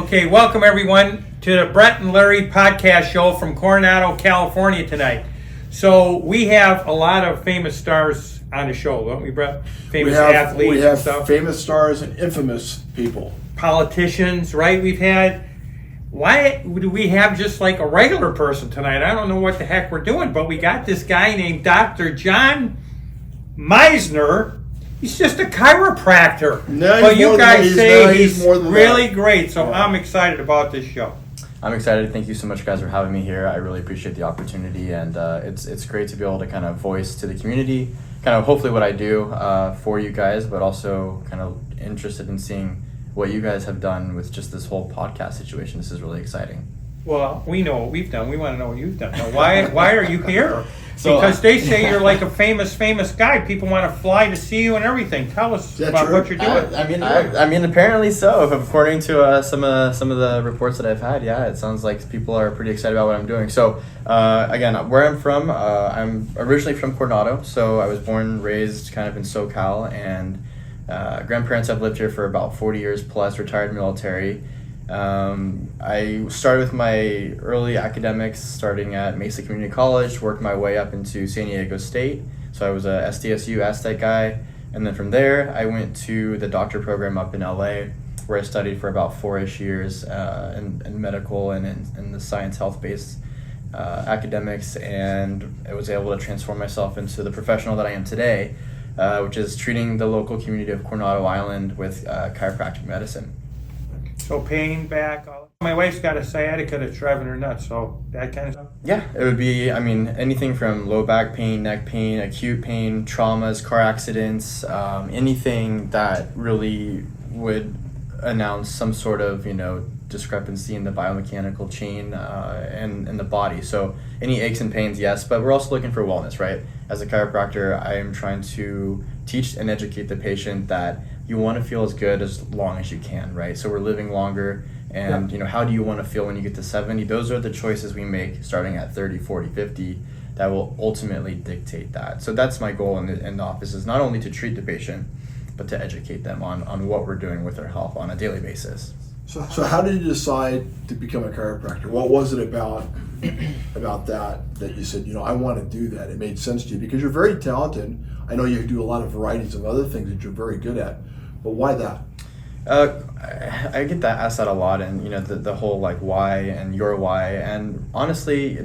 Okay, welcome everyone to the Brett and Larry podcast show from Coronado, California tonight. So we have a lot of famous stars on the show, don't we, Brett? Famous athletes We have and stuff. famous stars and infamous people. Politicians, right? Why do we have just like a regular person tonight? I don't know what the heck we're doing, but we got this guy named Dr. John Meisner. He's just a chiropractor. No, but you guys say he's more than really that. great, so Yeah. I'm excited about this show. I'm excited. Thank you so much, guys, for having me here. I really appreciate the opportunity, and it's great to be able to kind of voice to the community, kind of hopefully what I do for you guys, but also kind of interested in seeing what you guys have done with just this whole podcast situation. This is really exciting. Well, we know what we've done. We want to know what you've done. Now, why are you here? So, Because they say you're like a famous guy. People want to fly to see you and everything. Tell us about true? what you're doing. I mean, apparently so. According to some of the reports that I've had, yeah, it sounds like people are pretty excited about what I'm doing. So, again, where I'm from, I'm originally from Coronado. So I was born and raised kind of in SoCal, and grandparents have lived here for about 40 years plus, retired military. I started with my early academics starting at Mesa Community College, worked my way up into San Diego State. So I was a SDSU Aztec guy. And then from there, I went to the doctor program up in LA, where I studied for about 4-ish years in medical and in the science health-based academics. And I was able to transform myself into the professional that I am today, which is treating the local community of Coronado Island with chiropractic medicine. So pain, back. My wife's got a sciatica that's driving her nuts. So that kind of stuff. Yeah, it would be, I mean, anything from low back pain, neck pain, acute pain, traumas, car accidents, anything that really would announce some sort of, discrepancy in the biomechanical chain and in the body. So any aches and pains, yes, but we're also looking for wellness, right? As a chiropractor, I am trying to teach and educate the patient that you want to feel as good as long as you can, right? So we're living longer, and how do you want to feel when you get to 70? Those are the choices we make starting at 30, 40, 50 that will ultimately dictate that. So that's my goal in the office, is not only to treat the patient, but to educate them on what we're doing with their health on a daily basis. So how did you decide to become a chiropractor? What was it about that you said, I want to do that? It made sense to you because you're very talented. I know you do a lot of varieties of other things that you're very good at, but why that? I get asked that a lot, and the whole like why and your why, and honestly,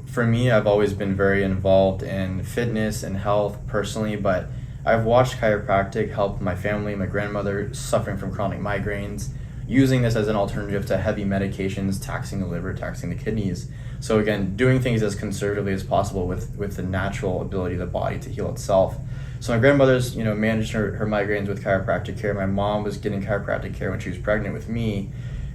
for me, I've always been very involved in fitness and health personally, but I've watched chiropractic help my family, my grandmother suffering from chronic migraines, using this as an alternative to heavy medications, taxing the liver, taxing the kidneys. So again, doing things as conservatively as possible with the natural ability of the body to heal itself. So my grandmother's, managed her migraines with chiropractic care. My mom was getting chiropractic care when she was pregnant with me.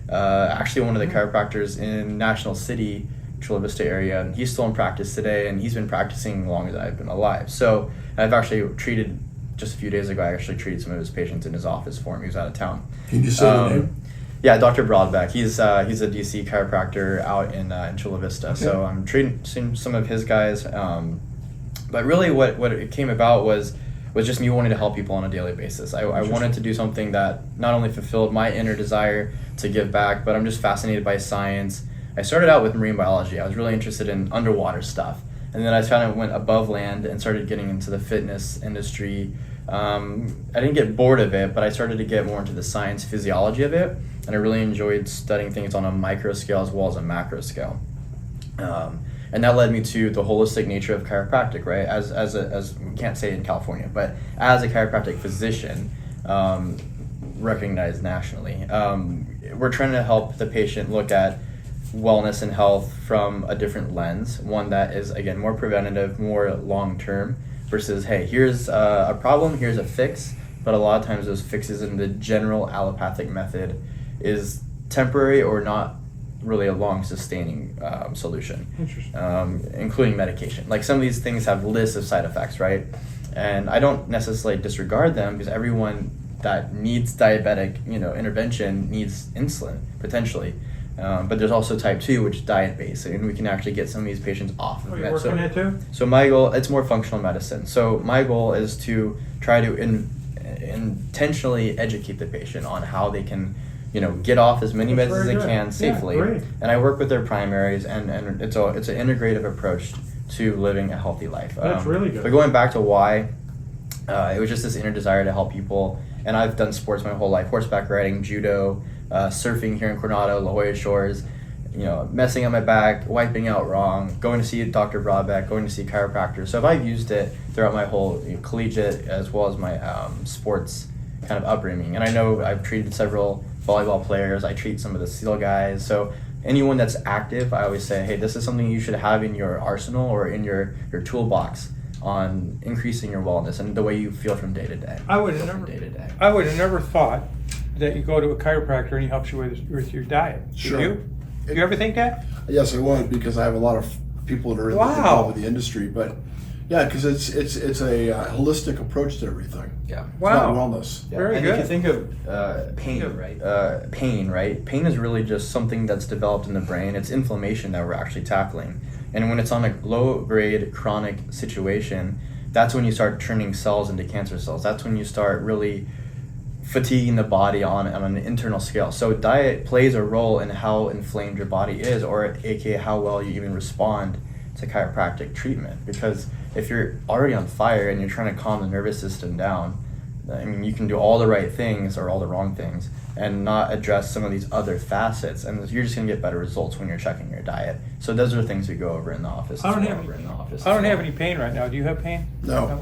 Actually, one of the chiropractors in National City, Chula Vista area, and he's still in practice today, and he's been practicing longer than I've been alive. So I've actually treated, just a few days ago, I actually treated some of his patients in his office for him. He was out of town. Can you say the name? Yeah, Dr. Broadbeck. He's a DC chiropractor out in Chula Vista. Okay. So I'm treating some of his guys. But really what it came about was just me wanting to help people on a daily basis. I wanted to do something that not only fulfilled my inner desire to give back, but I'm just fascinated by science. I started out with marine biology. I was really interested in underwater stuff. And then I kind of went above land and started getting into the fitness industry. I didn't get bored of it, but I started to get more into the science physiology of it. And I really enjoyed studying things on a micro scale as well as a macro scale. And that led me to the holistic nature of chiropractic, right? As we can't say it in California, but as a chiropractic physician, recognized nationally, we're trying to help the patient look at wellness and health from a different lens, one that is, again, more preventative, more long-term, versus, hey, here's a problem, here's a fix, but a lot of times those fixes in the general allopathic method is temporary or not really a long sustaining solution. Interesting. Including medication. Like some of these things have lists of side effects, right? And I don't necessarily disregard them because everyone that needs diabetic, intervention needs insulin potentially. But there's also type 2, which is diet-based, and we can actually get some of these patients off of You're meds. working on that too? So my goal, it's more functional medicine. So my goal is to try to intentionally educate the patient on how they can, get off as many meds That's as they very good. can Yeah, safely. great. And I work with their primaries, and it's an integrative approach to living a healthy life. That's really good. But going back to why, it was just this inner desire to help people. And I've done sports my whole life: horseback riding, judo, surfing here in Coronado, La Jolla Shores. Messing up my back, wiping out wrong, going to see Dr. Broadbeck, going to see chiropractor. So if I've used it throughout my whole collegiate as well as my sports kind of upbringing. And I know I've treated several volleyball players. I treat some of the SEAL guys. So anyone that's active, I always say, hey, this is something you should have in your arsenal or in your toolbox on increasing your wellness and the way you feel from day to day. I would have never thought that you go to a chiropractor and he helps you with your diet. Sure. Do you ever think that? Yes, I would, because I have a lot of people that are involved with the industry. But yeah, because it's a holistic approach to everything. Yeah. It's Wow. about wellness. Yeah. Very and good. if you think of pain, right? Pain is really just something that's developed in the brain. It's inflammation that we're actually tackling. And when it's on a low-grade chronic situation, that's when you start turning cells into cancer cells. That's when you start really fatiguing the body on an internal scale. So diet plays a role in how inflamed your body is, or aka how well you even respond to chiropractic treatment. Because if you're already on fire and you're trying to calm the nervous system down, I mean, you can do all the right things or all the wrong things and not address some of these other facets, and you're just going to get better results when you're checking your diet. So those are things we go over in the office. I don't have any pain right now. Do you have pain? No.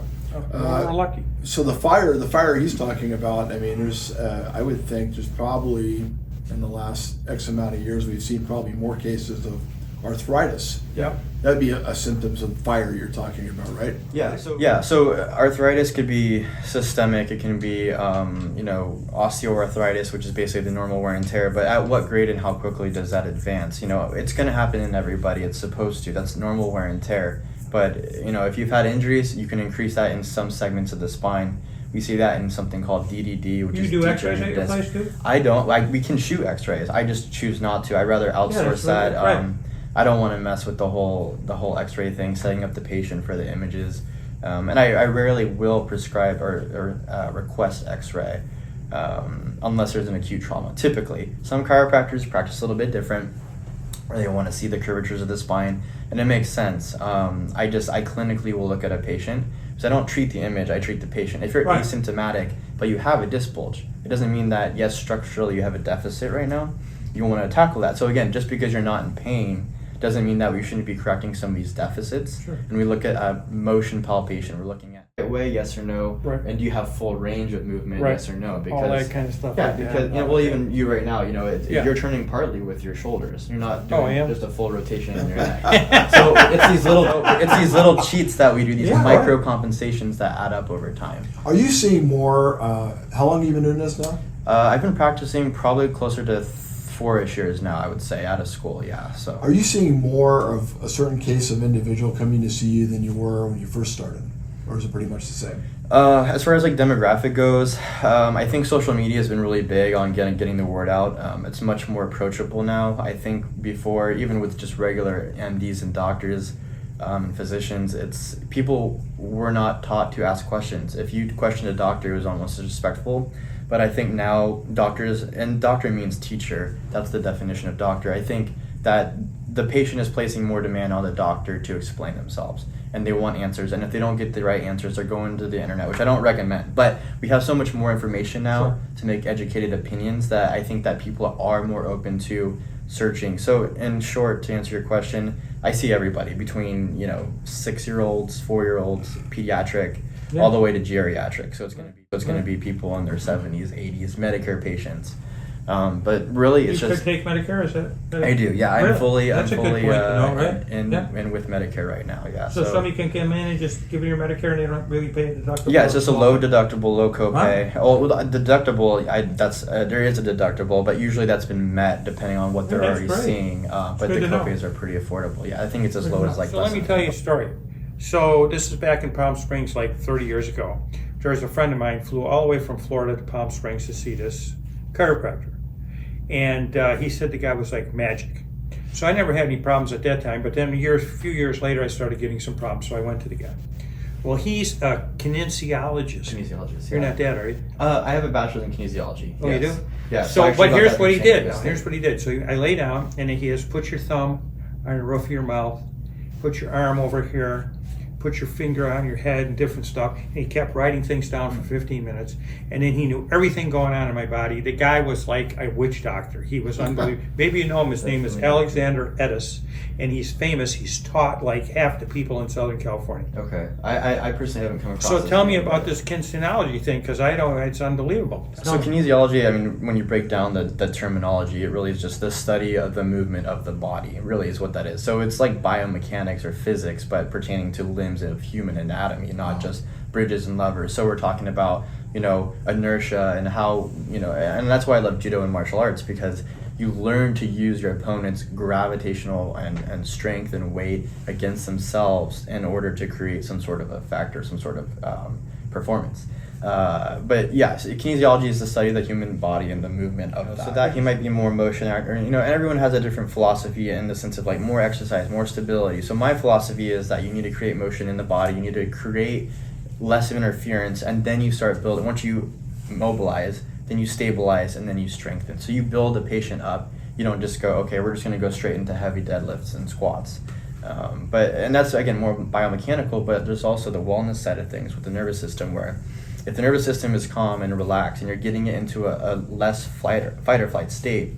We're lucky. So the fire he's talking about, I mean, there's, I would think there's probably, in the last X amount of years, we've seen probably more cases of arthritis. Yep. That'd be a symptoms of fire you're talking about, right? So arthritis could be systemic. It can be osteoarthritis, which is basically the normal wear and tear. But at what grade and how quickly does that advance? It's going to happen in everybody. It's supposed to. That's normal wear and tear. But if you've had injuries, you can increase that in some segments of the spine. We see that in something called DDD, which is you do X-rays at your place too? I don't. We can shoot X-rays. I just choose not to. I'd rather outsource that. Right. I don't want to mess with the whole X-ray thing, setting up the patient for the images, and I rarely will prescribe or request X-ray unless there's an acute trauma. Typically, some chiropractors practice a little bit different, or they want to see the curvatures of the spine, and it makes sense. I clinically will look at a patient, because I don't treat the image, I treat the patient. If you're asymptomatic but you have a disc bulge, it doesn't mean that yes, structurally you have a deficit right now. You want to tackle that. So again, just because you're not in pain doesn't mean that we shouldn't be correcting some of these deficits. Sure. And we look at motion palpation. We're looking at way, yes or no, right. And do you have full range of movement, right. Yes or no? Because all that kind of stuff. yeah, like because that. even you right now, you're turning partly with your shoulders. You're not doing just a full rotation in your neck. So it's these little cheats that we do, these micro compensations that add up over time. Are you seeing more? How long have you been doing this now? I've been practicing probably closer to 4-ish years now, I would say, out of school. Yeah. So are you seeing more of a certain case of individual coming to see you than you were when you first started, or is it pretty much the same? As far as demographic goes, I think social media has been really big on getting the word out. It's much more approachable now. I think before, even with just regular MDs and doctors and physicians, people were not taught to ask questions. If you questioned a doctor, it was almost disrespectful. But I think now doctors, and doctor means teacher, that's the definition of doctor. I think that the patient is placing more demand on the doctor to explain themselves, and they want answers. And if they don't get the right answers, they're going to the internet, which I don't recommend. But we have so much more information now to make educated opinions that I think that people are more open to searching. So in short, to answer your question, I see everybody between 6-year-olds, 4-year-olds, pediatric, all the way to geriatric. So it's going to be people in their 70s, 80s, Medicare patients. But really, it's just take Medicare. Is that? I do. Yeah, really? I'm fully That's a good point to know, right? and with Medicare right now. Yeah. So somebody can come in and just give you your Medicare and they don't really pay a deductible. Yeah, it's just a low deductible, low copay. Huh? Oh, well, deductible. There is a deductible, but usually that's been met depending on what they're already seeing. But the copays are pretty affordable. Yeah, I think it's as low as So let me tell you a story. So this is back in Palm Springs, like 30 years ago. There was a friend of mine flew all the way from Florida to Palm Springs to see this chiropractor. And he said the guy was like magic. So I never had any problems at that time, but then a few years later I started getting some problems, so I went to the guy. Well, he's a kinesiologist. Kinesiologist. You're yeah. not that, are you? I have a bachelor's in kinesiology. Oh, you yes. do? Yeah. So, I actually but got here's that what he from did. St. Now, Louis. here's what he did. So I lay down, and he has put your thumb on the roof of your mouth, put your arm over here, put your finger on your head and different stuff. And he kept writing things down for 15 minutes. And then he knew everything going on in my body. The guy was like a witch doctor. He was unbelievable. Maybe you know him. His name is Alexander Edis. And he's famous. He's taught like half the people in Southern California. Okay. I personally haven't come across So this tell me name, about but- this kinesiology thing, because I don't, it's unbelievable. So kinesiology, I mean, when you break down the terminology, it really is just the study of the movement of the body. It really is what that is. So it's like biomechanics or physics, but pertaining to limbs of human anatomy, not just bridges and levers. So we're talking about, inertia and how, and that's why I love judo and martial arts, because you learn to use your opponent's gravitational and strength and weight against themselves in order to create some sort of effect or some sort of performance. But yes, kinesiology is the study of the human body and the movement of that. So that he might be more motion actor, and everyone has a different philosophy in the sense of like more exercise, more stability. So my philosophy is that you need to create motion in the body, you need to create less of interference, and then you start building. Once you mobilize, then you stabilize, and then you strengthen. So you build the patient up. You don't just go, okay, we're just going to go straight into heavy deadlifts and squats. And that's, again, more biomechanical, but there's also the wellness side of things with the nervous system, where if the nervous system is calm and relaxed and you're getting it into a less fight or flight state,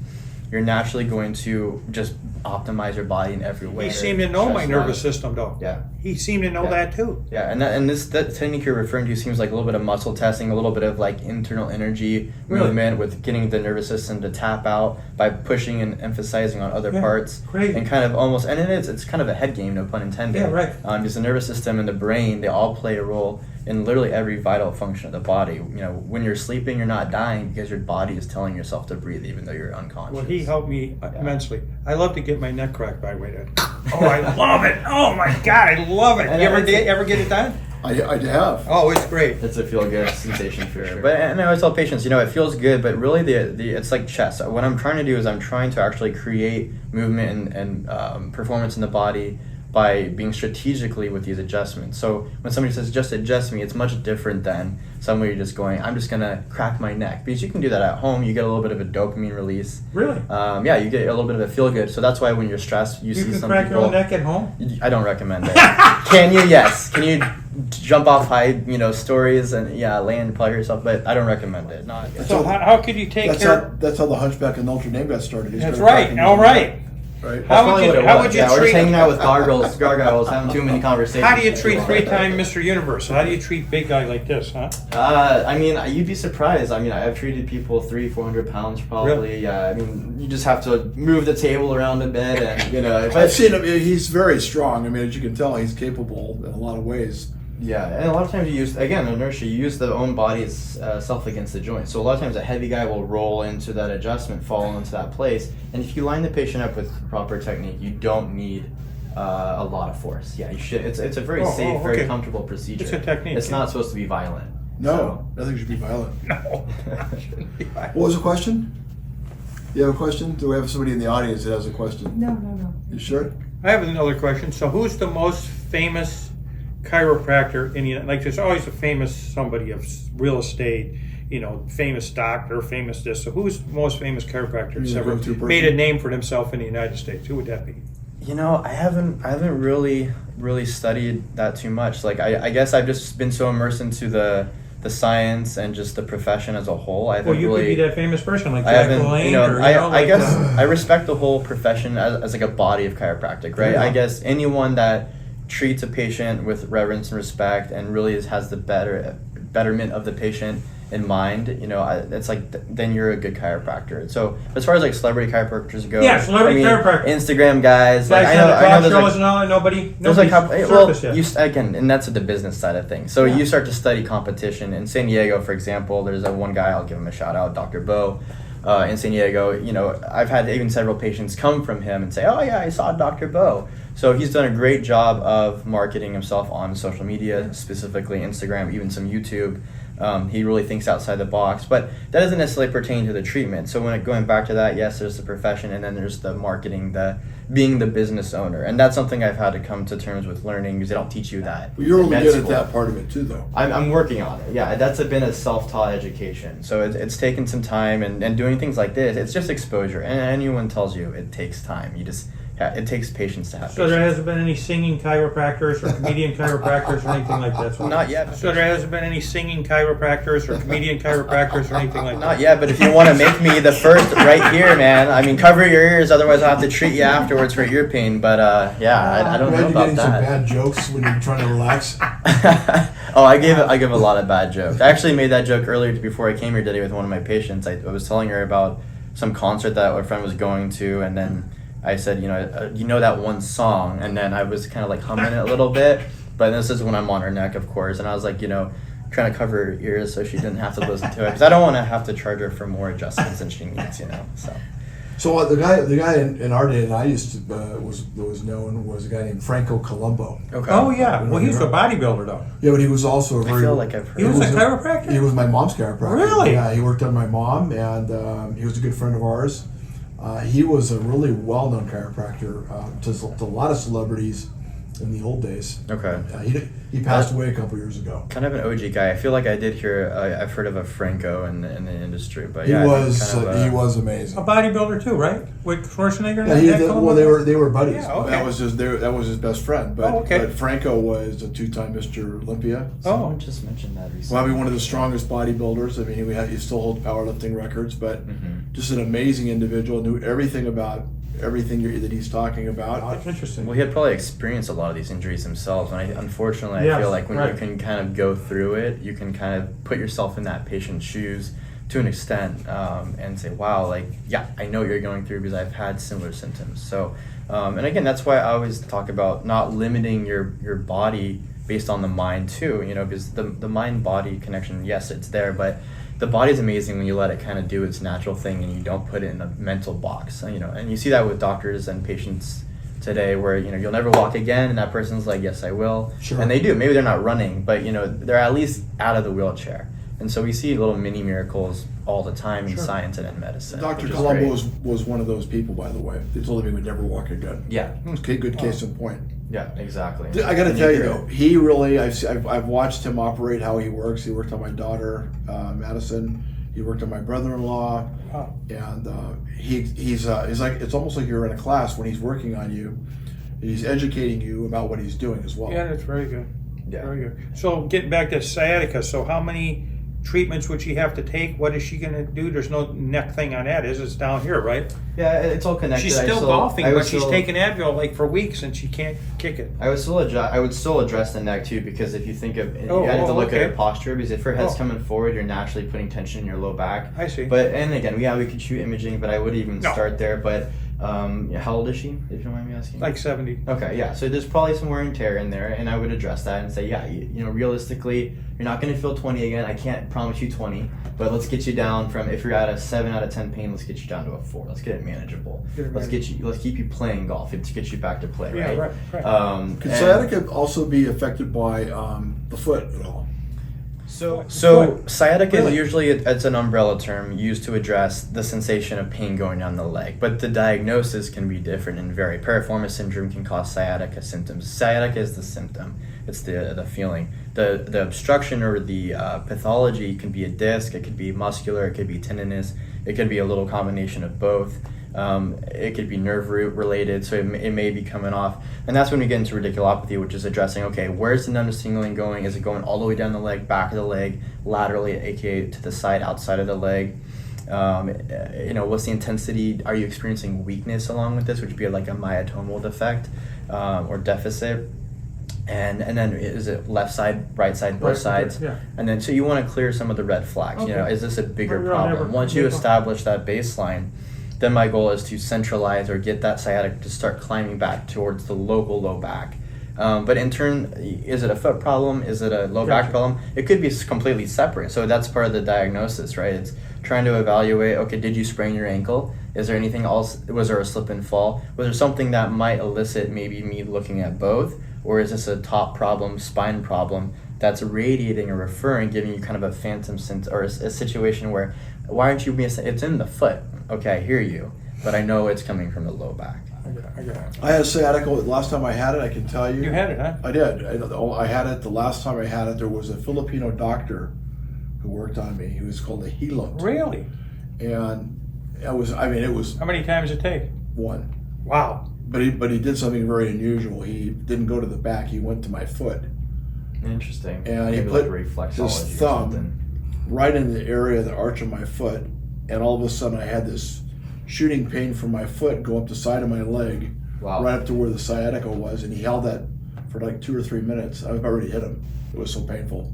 you're naturally going to just optimize your body in every way. He seemed to know my nervous system, though. Yeah. He seemed to know Yeah. that, too. Yeah, and that technique you're referring to seems like a little bit of muscle testing, a little bit of like internal energy movement with getting the nervous system to tap out by pushing and emphasizing on other parts. Crazy. And kind of almost, and it's kind of a head game, no pun intended. Yeah, right. Because the nervous system and the brain, they all play a role in literally every vital function of the body. When you're sleeping, you're not dying because your body is telling yourself to breathe even though you're unconscious. Well, he helped me immensely. I love to get my neck cracked, by the way. Oh, I love it. Oh, my God, I love it. And You ever get it done? I have. Oh, it's great. It's a feel-good sensation for sure. But and I always tell patients, it feels good, but really the it's like chess. What I'm trying to do is I'm trying to actually create movement and performance in the body by being strategically with these adjustments. So when somebody says just adjust me, it's much different than somebody just going, I'm just gonna crack my neck, because you can do that at home. You get a little bit of a dopamine release. Really? Yeah, you get a little bit of a feel good. So that's why when you're stressed, you see can some crack people. your own neck at home? I don't recommend it. Can you? Yes. Can you jump off high, stories and land, play yourself? But I don't recommend it. Not. So how could you take care? That's how the Hunchback of Notre Dame got started. He That's started right. cracking All his right. neck, Right. How would you We're just treat? hanging out with gargoyles, having too many conversations. How do you treat three-time Mr. Universe? How do you treat big guy like this, huh? You'd be surprised. I've treated people 300-400 pounds probably. Really? Yeah. You just have to move the table around a bit, and I've seen him. He's very strong. As you can tell, he's capable in a lot of ways. Yeah, and a lot of times you use, again, inertia, you use the own body's self against the joint. So a lot of times a heavy guy will roll into that adjustment, fall into that place. And if you line the patient up with proper technique, you don't need a lot of force. Yeah, you should. It's a very safe, very comfortable procedure. It's a technique. It's not supposed to be violent. No, nothing should be violent. No. It shouldn't be violent. What was the question? You have a question? Do we have somebody in the audience that has a question? No. You sure? I have another question. So who's the most famous chiropractor in the United? Like there's always a famous somebody of real estate, famous doctor, famous this. So who's the most famous chiropractor that's You ever go-to person? made a name for himself in the United States? Who would that be? I haven't really studied that too much. Like I guess I've just been so immersed into the science and just the profession as a whole. I haven't Well, you really, could be that famous person like I Jack haven't, LaLanne. I guess I respect the whole profession as like a body of chiropractic, right? Yeah. I guess anyone that treats a patient with reverence and respect and really has the betterment of the patient in mind, it's like then you're a good chiropractor. So as far as like celebrity chiropractors go, Yeah, celebrity chiropractor. Instagram guys, like Guys I on the know talk there's shows like, and all that. Nobody's there's a couple. Well, surfaced yet. again, and that's the business side of things. So Yeah. you start to study competition in San Diego, for example. There's one guy, I'll give him a shout out, Dr. Bo, in San Diego. I've had even several patients come from him and say, "Oh yeah, I saw Dr. Bo." So he's done a great job of marketing himself on social media, specifically Instagram, even some YouTube. He really thinks outside the box, but that doesn't necessarily pertain to the treatment. So going back to that, yes, there's the profession, and then there's the marketing, the being the business owner, and that's something I've had to come to terms with learning, because they don't teach you that. Well, you're in really med good at school. that part of it too, though. I'm working on it. Yeah, that's been a self-taught education. So it's taken some time, and doing things like this, it's just exposure. And anyone tells you it takes time. It takes patience to have. So there hasn't been any singing chiropractors or comedian chiropractors or anything like that? Not yet. So there hasn't been any singing chiropractors or comedian chiropractors or anything like that? Not yet, but if you want to make me the first right here, man, I mean, cover your ears, otherwise I'll have to treat you afterwards for ear pain. But I don't know Imagine about getting some that. bad jokes when you're trying to relax. Oh, I give a lot of bad jokes. I actually made that joke earlier before I came here today with one of my patients. I was telling her about some concert that a friend was going to, and then I said, you know that one song, and then I was kind of like humming it a little bit, but this is when I'm on her neck, of course, and I was like, trying to cover her ears so she didn't have to listen to it, because I don't want to have to charge her for more adjustments than she needs, So the guy in our day that I used to was known was a guy named Franco Colombo. Okay. Oh, yeah. Well, he's a bodybuilder, though. Yeah, but he was also a I very. feel like I've heard. He was a chiropractor? He was my mom's chiropractor. Really? Yeah, he worked on my mom, and he was a good friend of ours. He was a really well-known chiropractor to a lot of celebrities in the old days. Okay. He passed away a couple years ago. Kind of an OG guy. I feel like I did hear. I've heard of a Franco in the industry, but He yeah, he was amazing. A bodybuilder, too, right? With Schwarzenegger? Yeah, they were buddies. Yeah, okay. That was his best friend. But, okay. but Franco was a two-time Mr. Olympia. Someone just mentioned that recently. Probably one of the strongest bodybuilders. I mean, he still holds powerlifting records, but just an amazing individual. Knew everything about everything that he's talking about. That's interesting. Well, he had probably experienced a lot of these injuries himself, and unfortunately, I feel like when you can kind of go through it, you can kind of put yourself in that patient's shoes to an extent, and say, wow, I know what you're going through because I've had similar symptoms. So, and again, that's why I always talk about not limiting your body based on the mind too, because the mind-body connection, yes, it's there, but the body's amazing when you let it kind of do its natural thing and you don't put it in a mental box, and you see that with doctors and patients today where, you'll never walk again, and that person's like, yes, I will. Sure. And they do. Maybe they're not running, but, they're at least out of the wheelchair. And so we see little mini miracles all the time in science and in medicine. Dr. Colombo was one of those people, by the way. They told him he would never walk again. Yeah. Okay, good case in point. Yeah, exactly. I got to tell you though, he really, I've watched him operate, how he works. He worked on my daughter, Madison. He worked on my brother-in-law, and he's like, it's almost like you're in a class when he's working on you. He's educating you about what he's doing as well. Yeah, that's very good. Yeah. Very good. So getting back to sciatica, so how many treatments would she have to take? What is she going to do? There's no neck thing on that, is it? It's down here, right? Yeah, it's all connected. She's still golfing, but she's taking Advil for weeks and she can't kick it. I would still address the neck too, because if you think of, you have to look at her posture, because if her head's coming forward, you're naturally putting tension in your low back. I see. But, and again, we could shoot imaging, but I would even start there. But how old is she, if you don't mind me asking? Like 70. Okay, yeah. So there's probably some wear and tear in there, and I would address that and say, realistically, you're not going to feel 20 again. I can't promise you 20, but let's get you down from, if you're at a 7 out of 10 pain, let's get you down to a 4. Let's get it manageable. Let's keep you playing golf. Let's get you back to play, right? Yeah, right. Could sciatica also be affected by the foot at all? So sciatica is usually it's an umbrella term used to address the sensation of pain going down the leg, but the diagnosis can be different and vary. Piriformis syndrome can cause sciatica symptoms. Sciatica is the symptom; it's the feeling. The obstruction or the pathology can be a disc, it could be muscular, it could be tendinous, it could be a little combination of both. It could be nerve root related, so it may be coming off. And that's when we get into radiculopathy, which is addressing, okay, where's the numbness signaling going? Is it going all the way down the leg, back of the leg, laterally, aka to the side, outside of the leg? What's the intensity? Are you experiencing weakness along with this, which would be like a myotomal defect or deficit? And then is it left side, right side, both sides? Yeah. And then so you want to clear some of the red flags. Okay. Is this a bigger Well, problem? never- Once you establish that baseline, then my goal is to centralize or get that sciatic to start climbing back towards the local low back. But in turn, is it a foot problem? Is it a low back problem? It could be completely separate. So that's part of the diagnosis, right? It's trying to evaluate, okay, did you sprain your ankle? Is there anything else? Was there a slip and fall? Was there something that might elicit maybe me looking at both? Or is this a top problem, spine problem? that's radiating or referring, giving you kind of a phantom sense or a situation where, why aren't you being? It's in the foot. Okay, I hear you, but I know it's coming from the low back. I had sciatica last time I had it. I can tell you. You had it, huh? I did. I had it the last time I had it. There was a Filipino doctor who worked on me. He was called a Hilot. Really? And it was. I mean, it was How many times did it take? one. Wow. But he did something very unusual. He didn't go to the back. He went to my foot. Interesting. And he Maybe put like reflexology his or thumb something. right in the area of the arch of my foot, and all of a sudden I had this shooting pain from my foot go up the side of my leg, Wow. right up to where the sciatica was, and he held that for like 2 or 3 minutes. I've already hit him. It was so painful.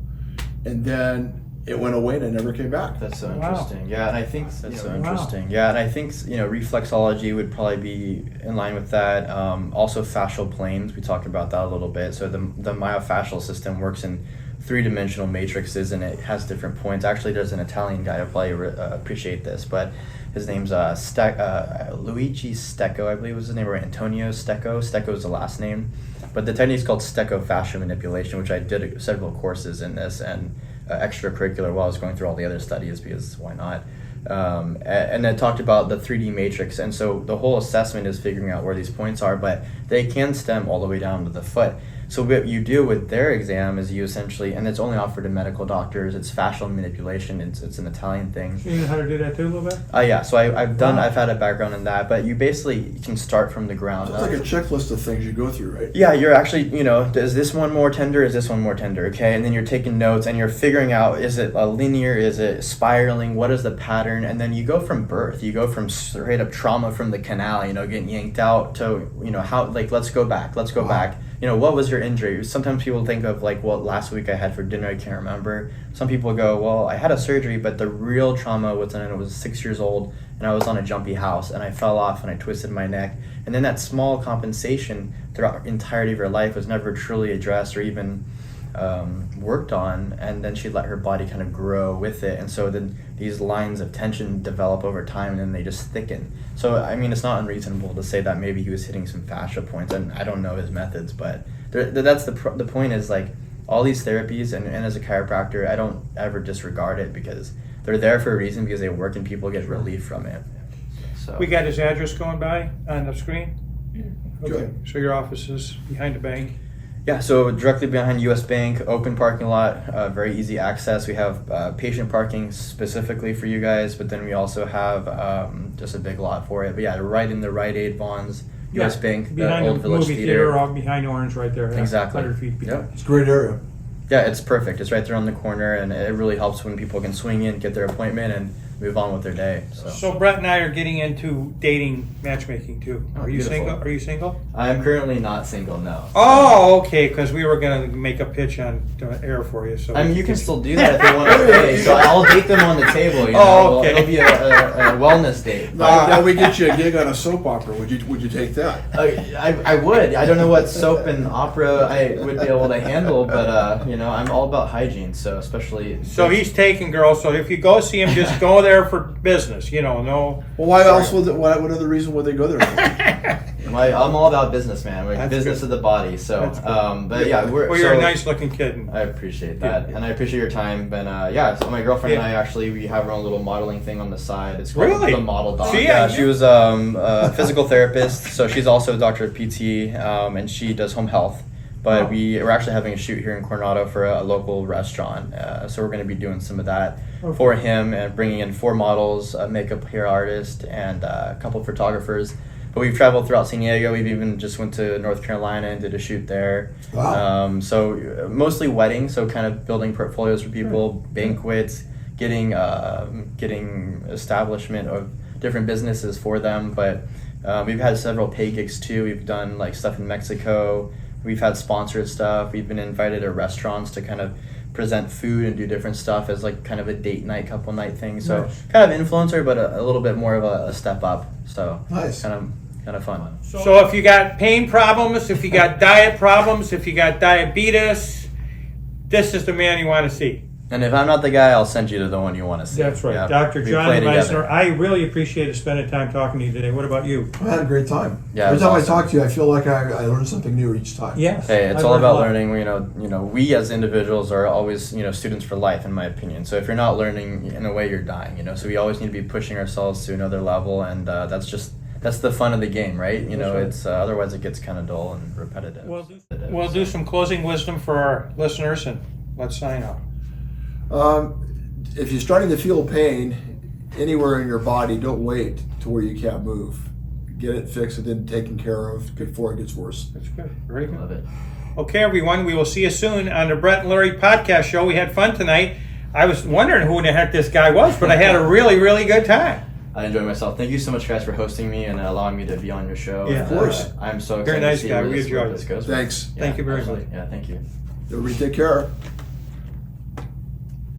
And then it went away and it never came back. That's so Wow. interesting. Yeah, and I think that's so Wow. interesting. Yeah, and I think reflexology would probably be in line with that. Also, fascial planes. We talked about that a little bit. So the myofascial system works in three-dimensional matrices, and it has different points. Actually, there's an Italian guy who probably appreciate this, but his name's Luigi Stecco, I believe was his name, or Antonio Stecco. Stecco is the last name, but the technique is called stecco-fascial manipulation, which I did several courses in this and extracurricular while I was going through all the other studies, because why not? And it talked about the 3D matrix, and so the whole assessment is figuring out where these points are, but they can stem all the way down to the foot. So what you do with their exam is you essentially, and it's only offered to medical doctors, it's fascial manipulation, it's an Italian thing. You know how to do that too a little bit? Yeah, so I've had a background in that, but you basically can start from the ground It's up. like a checklist of things you go through, right? Yeah, you're actually, is this one more tender? Is this one more tender? Okay. And then you're taking notes and you're figuring out, is it a linear? Is it spiraling? What is the pattern? And then you go from birth, you go from straight up trauma from the canal, getting yanked out to, how, like, let's go back. What was your injury? Sometimes people think of like, well, last week I had for dinner, I can't remember. Some people go, well, I had a surgery, but the real trauma was when I was 6 years old and I was on a jumpy house and I fell off and I twisted my neck. And then that small compensation throughout the entirety of her life was never truly addressed or even worked on, and then she let her body kind of grow with it, and so then these lines of tension develop over time and then they just thicken. So I mean, it's not unreasonable to say that maybe he was hitting some fascia points, and I don't know his methods, but that's the point is, like, all these therapies, and as a chiropractor I don't ever disregard it because they're there for a reason, because they work and people get relief from it. So We got his address going by on the screen? Okay, Good. so your office is behind the bank? Yeah, so directly behind US Bank, open parking lot, very easy access. We have patient parking specifically for you guys, but then we also have just a big lot for it. But yeah, right in the Rite Aid Vons, US Bank, the behind old the Village movie Theater. theater, behind Orange right there. Exactly. 100 feet behind. Yep. It's a great area. Yeah, it's perfect. It's right there on the corner, and it really helps when people can swing in, get their appointment, and move on with their day. So Brett and I are getting into dating matchmaking too. Oh, Are you beautiful. single? Are you single? I'm currently not single, no. Oh, okay, because we were going to make a pitch on air for you. So I mean, you can still do that if you want to pay. So I'll date them on the table. Oh, okay. It'll be a wellness date. Now we get you a gig on a soap opera. Would you take that? I would. I don't know what soap and opera I would be able to handle, but I'm all about hygiene. So especially. So he's taking girls. So if you go see him, just go there for business. No. Well, why else would what other reason would they go there for? I'm all about business, man. That's Business good. of the body. So, That's good. but yeah, Well, you're a nice looking kid. I appreciate that, Yeah. and I appreciate your time. And so my girlfriend and I actually we have our own little modeling thing on the side. It's called Really? the Model Dog. See, yeah, I she knew- was a physical therapist, so she's also a doctor of PT, and she does home health. But Oh. we're actually having a shoot here in Coronado for a local restaurant, so we're going to be doing some of that Okay. for him and bringing in 4 models, a makeup hair artist, and a couple photographers. But we've traveled throughout San Diego. We've even just went to North Carolina and did a shoot there. Wow. So mostly weddings, so kind of building portfolios for people, banquets, getting establishment of different businesses for them. But we've had several pay gigs too. We've done like stuff in Mexico. We've had sponsored stuff. We've been invited to restaurants to kind of present food and do different stuff as like kind of a date night, couple night thing. So Nice. kind of influencer, but a little bit more of a step up. So Nice. kind of fun. So if you got pain problems, if you got diet problems, if you got diabetes, this is the man you want to see. And if I'm not the guy, I'll send you to the one you want to see. That's right. Yeah. Dr. We John play Meisner, together. I really appreciated spending time talking to you today. What about you? I had a great time. Yeah, Every it was time I awesome. talk to you, I feel like I learned something new each time. Yes. Hey, it's I all learned a about lot. learning. We as individuals are always, students for life, in my opinion. So if you're not learning, in a way, you're dying. So we always need to be pushing ourselves to another level, and that's the fun of the game, right? That's right. It's otherwise it gets kind of dull and repetitive. We'll do some closing wisdom for our listeners, and let's sign off. If you're starting to feel pain anywhere in your body, don't wait to where you can't move. Get it fixed and then taken care of before it gets worse. That's good. Very good. Love it. Okay, everyone, we will see you soon on the Brett and Larry podcast show. We had fun tonight. I was wondering who the heck this guy was, but I had a really, really good time. I enjoyed myself. Thank you so much, guys, for hosting me and allowing me to be on your show. Yeah, And, of course. I'm so excited Very nice to see guy. where We this enjoyed this it. goes. Thanks. Thank you very absolutely. Yeah, thank you. Everybody take care.